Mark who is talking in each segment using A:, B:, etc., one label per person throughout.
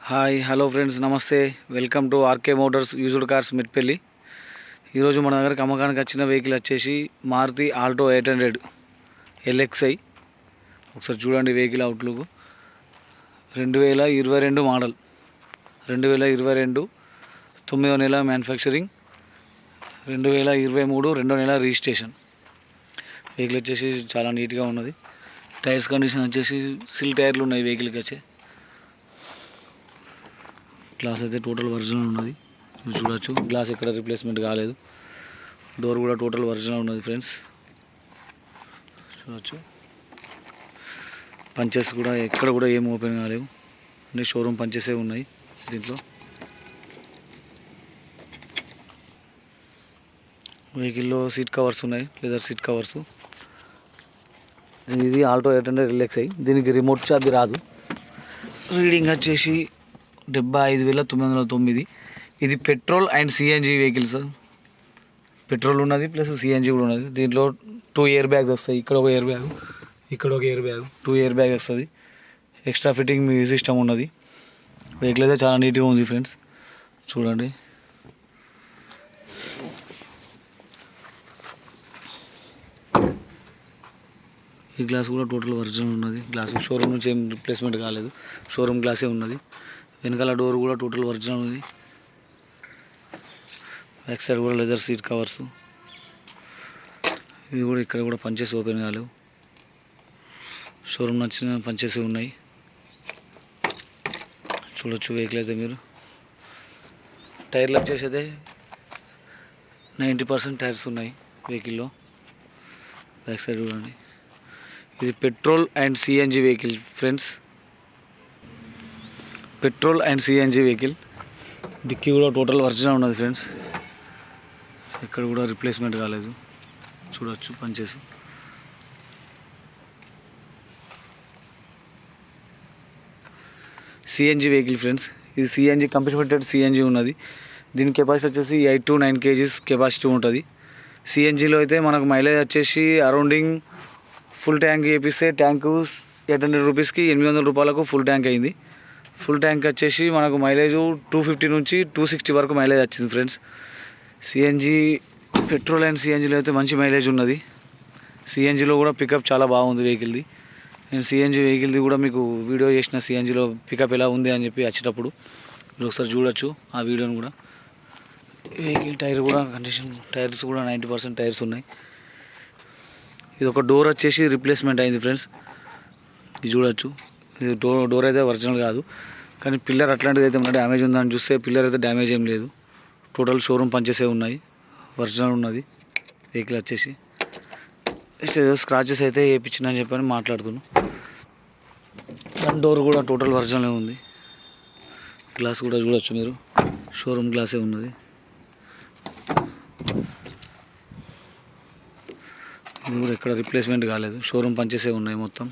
A: Hi hello friends, నమస్తే. Welcome to RK motors used cars Metpalli. ఈరోజు మన దగ్గరకు అమ్మకానికి వచ్చిన వెహికల్ వచ్చేసి మారుతి ఆల్టో 800 LXI. ఒకసారి చూడండి వెహికల్ అవుట్లుక్. 2022 మోడల్, 2022 9వ నెల మ్యానుఫ్యాక్చరింగ్, 2023 2వ నెల రిజిస్ట్రేషన్. వెహికల్ వచ్చేసి చాలా నీట్గా ఉన్నది. టైర్స్ కండిషన్ వచ్చేసి సిల్ టైర్లు ఉన్నాయి వెహికల్కి వచ్చి. గ్లాస్ అయితే టోటల్ ఒరిజినల్ ఉన్నది, చూడొచ్చు. గ్లాస్ ఎక్కడ రిప్లేస్మెంట్ కాలేదు. డోర్ కూడా టోటల్ ఒరిజినల్ ఉన్నది ఫ్రెండ్స్, చూడొచ్చు. పంచెస్ కూడా ఎక్కడ కూడా ఏం ఓపెన్ కాలేవు, అన్ని షోరూమ్ పంచెసే ఉన్నాయి దీంట్లో. వెహికల్లో సీట్ కవర్స్ ఉన్నాయి, లెదర్ సీట్ కవర్స్. ఇది ఆల్టో 800 LXI. దీనికి రిమోట్ ఛార్జ్ రాదు. రీడింగ్ వచ్చేసి 75,909. ఇది petrol and CNG vehicle sir. Petrol ఉన్నది ప్లస్ సిఎన్జి కూడా ఉన్నది. దీంట్లో 2 ఎయిర్ బ్యాగ్స్ వస్తాయి. ఇక్కడ ఒక ఎయిర్ బ్యాగ్, ఇక్కడ ఒక ఎయిర్ బ్యాగ్, 2 ఎయిర్ బ్యాగ్ వస్తుంది. ఎక్స్ట్రా ఫిట్టింగ్ మ్యూజిక్ సిస్టమ్ ఉన్నది. వెహికల్ అయితే చాలా నీట్గా ఉంది ఫ్రెండ్స్, చూడండి. ఈ గ్లాస్ కూడా టోటల్ ఒరిజినల్ ఉన్నది. గ్లాస్ షోరూమ్ నుంచి ఏం రిప్లేస్మెంట్ కాలేదు, షోరూమ్ గ్లాసే ఉన్నది. వెనకాల డోర్ కూడా టోటల్ ఒరిజినల్ ఉంది. బ్యాక్ సైడ్ కూడా లెదర్ సీట్ కవర్స్. ఇది కూడా ఇక్కడ కూడా పంచెస్ ఓపెన్ కాలేవు, షోరూమ్ నచ్చిన పంచెస్ ఉన్నాయి. చూడొచ్చు వెహికల్ అయితే మీరు. టైర్లు వచ్చేసి అయితే 90% టైర్స్ ఉన్నాయి వెహికల్లో. బ్యాక్ సైడ్ చూడండి. ఇది petrol and CNG vehicle friends, petrol and CNG vehicle. Dicky కూడా టోటల్ ఒరిజినల్ ఉన్నది ఫ్రెండ్స్, ఇక్కడ కూడా రిప్లేస్మెంట్ కాలేదు. చూడొచ్చు పంచెస్. CNG vehicle friends. ఇది సిఎన్జి కంప్లీట్ సిఎన్జి ఉన్నది. దీని కెపాసిటీ వచ్చేసి 8 to 9 kgs కెపాసిటీ ఉంటుంది. సిఎన్జిలో అయితే మనకు మైలేజ్ వచ్చేసి అరౌండింగ్ ఫుల్ ట్యాంక్ వేపిస్తే ట్యాంకు 800 రూపీస్కి 800 రూపాయలకు ఫుల్ ట్యాంక్ అయింది. ఫుల్ ట్యాంక్ వచ్చేసి మనకు మైలేజ్ 250 నుంచి 260 వరకు మైలేజ్ వచ్చింది ఫ్రెండ్స్. సిఎన్జి పెట్రోల్ అండ్ సిఎన్జిలో అయితే మంచి మైలేజ్ ఉన్నది. సిఎన్జిలో కూడా పికప్ చాలా బాగుంది వెహికల్ది. నేను సిఎన్జి వెహికల్ది కూడా మీకు వీడియో చేసిన, సిఎన్జిలో పికప్ ఎలా ఉంది అని చెప్పి వచ్చేటప్పుడు మీరు ఒకసారి చూడొచ్చు ఆ వీడియోని కూడా. వెహికల్ టైర్ కూడా కండిషన్, టైర్స్ కూడా 90% టైర్స్ ఉన్నాయి. ఇది ఒక డోర్ వచ్చేసి రిప్లేస్మెంట్ అయింది ఫ్రెండ్స్, ఇది చూడొచ్చు. ఇది డోర్ అయితే ఒరిజినల్ కాదు, కానీ పిల్లర్ అట్లాంటిది అయితే డ్యామేజ్ ఉందని చూస్తే పిల్లర్ అయితే డ్యామేజ్ ఏం లేదు. టోటల్ షోరూమ్ పంచేసే ఉన్నాయి, ఒరిజినల్ ఉన్నది వెహికల్ వచ్చేసి. స్క్రాచెస్ అయితే వేయించిందని చెప్పని మాట్లాడుతున్నాను. ఫ్రంట్ డోర్ కూడా టోటల్ ఒరిజినల్ ఉంది. గ్లాస్ కూడా చూడొచ్చు మీరు, షోరూమ్ గ్లాసే ఉన్నది. ఇది కూడా ఎక్కడ రిప్లేస్మెంట్ కాలేదు, షోరూమ్ పంచేసే ఉన్నాయి మొత్తం.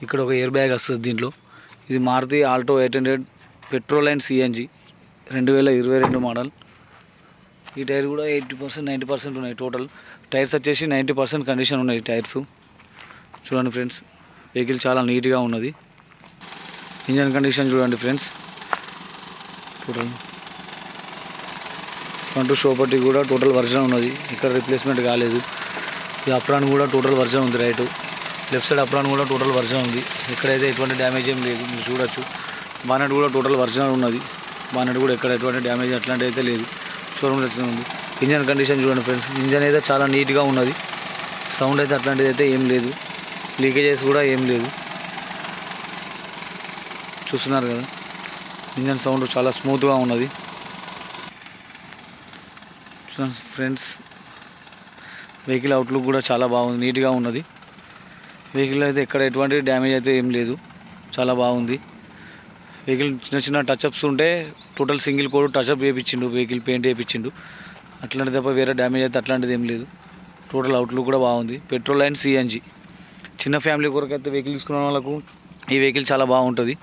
A: ఇక్కడ ఒక ఎయిర్ బ్యాగ్ వస్తుంది దీంట్లో. ఇది Maruti Alto 800 petrol and CNG 2022 model. ఈ టైర్ కూడా 80% 90% ఉన్నాయి. టోటల్ టైర్స్ వచ్చేసి 90% కండిషన్ ఉన్నాయి టైర్స్. చూడండి ఫ్రెండ్స్, వెహికల్ చాలా నీట్గా ఉన్నది. ఇంజన్ కండిషన్ చూడండి ఫ్రెండ్స్. టోటల్ ఫ్రంట్ షోపట్టి కూడా టోటల్ ఒరిజినల్ ఉన్నది, ఇక్కడ రిప్లేస్మెంట్ కాలేదు. ఈ అప్రాన్ కూడా టోటల్ ఒరిజినల్ ఉంది. రైట్ లెఫ్ట్ సైడ్ అప్రాన్ కూడా టోటల్ ఒరిజినల్ ఉంది, ఎక్కడైతే ఎటువంటి డ్యామేజ్ ఏం లేదు, మీరు చూడొచ్చు. బానెట్ కూడా టోటల్ ఒరిజినల్ ఉన్నది. బానెట్ కూడా ఎక్కడ ఎటువంటి డ్యామేజ్ అట్లాంటి అయితే లేదు, షోరూమ్ ఒరిజినల్ ఉంది. ఇంజన్ కండిషన్ చూడండి ఫ్రెండ్స్, ఇంజన్ అయితే చాలా నీట్గా ఉన్నది. సౌండ్ అయితే అట్లాంటిది అయితే ఏం లేదు, లీకేజెస్ కూడా ఏం లేదు. చూస్తున్నారు కదా, ఇంజన్ సౌండ్ చాలా స్మూత్గా ఉన్నది. చూడండి ఫ్రెండ్స్, వెహికల్ అవుట్లుక్ కూడా చాలా బాగుంది, నీట్గా ఉన్నది. వెహికల్ అయితే ఎక్కడ ఎటువంటి డ్యామేజ్ అయితే ఏం లేదు, చాలా బాగుంది. వెహికల్ చిన్న చిన్న టచ్అప్స్ ఉంటే టోటల్ సింగిల్ కోడ్ టచ్అప్ వేయించిండు, వెహికల్ పెయింట్ వేయించిండు. అట్లాంటిది తప్ప వేరే డ్యామేజ్ అయితే అట్లాంటిది ఏం లేదు. టోటల్ అవుట్లుక్ కూడా బాగుంది. Petrol and CNG. చిన్న ఫ్యామిలీ కొరకు అయితే వెహికల్ తీసుకున్న వాళ్ళకు ఈ వెహికల్ చాలా బాగుంటుంది.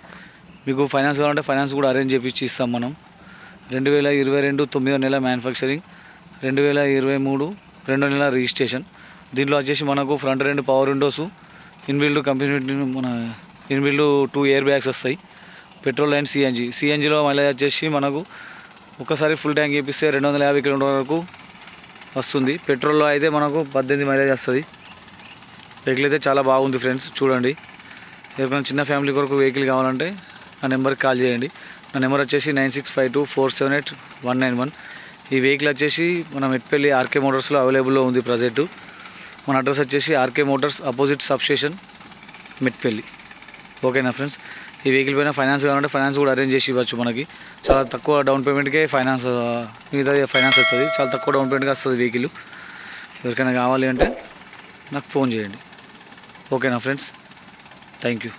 A: మీకు ఫైనాన్స్ కావాలంటే ఫైనాన్స్ కూడా అరేంజ్ చేపించి ఇస్తాం మనం. 2022 9వ నెల మ్యానుఫ్యాక్చరింగ్, 2023 2వ నెల రిజిస్ట్రేషన్. దీంట్లో వచ్చేసి మనకు front 2 power Windows, inbuilt company మన ఇన్బిల్డ్ 2 ఎయిర్ బ్యాగ్స్ వస్తాయి. పెట్రోల్ అండ్ సిఎన్జిలో మైలేజ్ వచ్చేసి మనకు ఒకసారి ఫుల్ ట్యాంక్ చేపిస్తే 250 కిలోమీటర్ వరకు వస్తుంది. పెట్రోల్లో అయితే మనకు 18 మైలేజ్ వస్తుంది. వెహికల్ అయితే చాలా బాగుంది ఫ్రెండ్స్, చూడండి. ఎవరికైనా చిన్న ఫ్యామిలీ కొరకు వెహికల్ కావాలంటే నా నెంబర్కి కాల్ చేయండి. నా నెంబర్ వచ్చేసి 9652478191. ఈ వెహికల్ వచ్చేసి మన మెట్పల్లి ఆర్కే మోటార్స్లో అవైలబుల్లో ఉంది ప్రజెంట్. మన అడ్రస్ వచ్చేసి RK motors opposite substation Metpalli. ఓకేనా ఫ్రెండ్స్. ఈ వెహికల్ పైన ఫైనాన్స్ కావాలంటే ఫైనాన్స్ కూడా అరేంజ్ చేసి ఇవ్వచ్చు. మనకి చాలా తక్కువ డౌన్ పేమెంట్కే ఫైనాన్స్ వస్తుంది. చాలా తక్కువ డౌన్ పేమెంట్గా వస్తుంది వెహికల్. ఎవరికైనా కావాలి అంటే నాకు ఫోన్ చేయండి. ఓకేనా ఫ్రెండ్స్. Thank you.